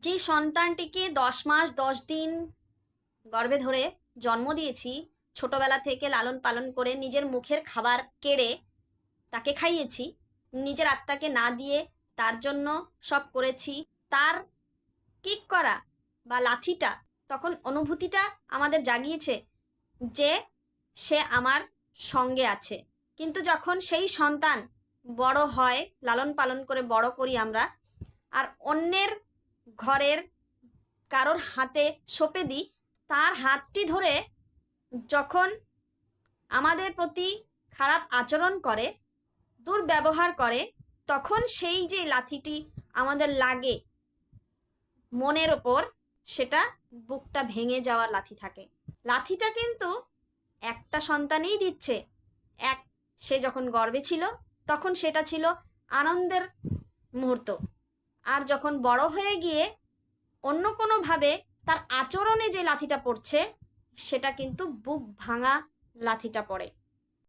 যে সন্তানটিকে 10 মাস 10 দিন গর্ভে ধরে জন্ম দিয়েছি, ছোটবেলা থেকে লালন পালন করে নিজের মুখের খাবার কেড়ে তাকে খাইয়েছি, নিজের আত্মাকে না দিয়ে তার জন্য সব করেছি, তার কিক করা বা লাথিটা তখন অনুভূতিটা আমাদের জাগিয়েছে যে সে আমার সঙ্গে আছে। কিন্তু যখন সেই সন্তান বড় হয়, লালন পালন করে বড় করি আমরা, আর অন্যের ঘরের কারোর হাতে সঁপে দিই, তার হাতটি ধরে যখন আমাদের প্রতি খারাপ আচরণ করে, দুর্ব্যবহার করে, তখন সেই যে লাথিটি আমাদের লাগে মনের ওপর, সেটা বুকটা ভেঙে যাওয়ার লাথি থাকে। লাথিটা কিন্তু একটা সন্তানই দিচ্ছে। এক, সে যখন গর্ভে ছিল তখন সেটা ছিল আনন্দের মুহূর্ত, আর যখন বড় হয়ে গিয়ে অন্য কোনোভাবে তার আচরণে যে লাথিটা পড়ছে, সেটা কিন্তু বুক ভাঙা লাথিটা পড়ে।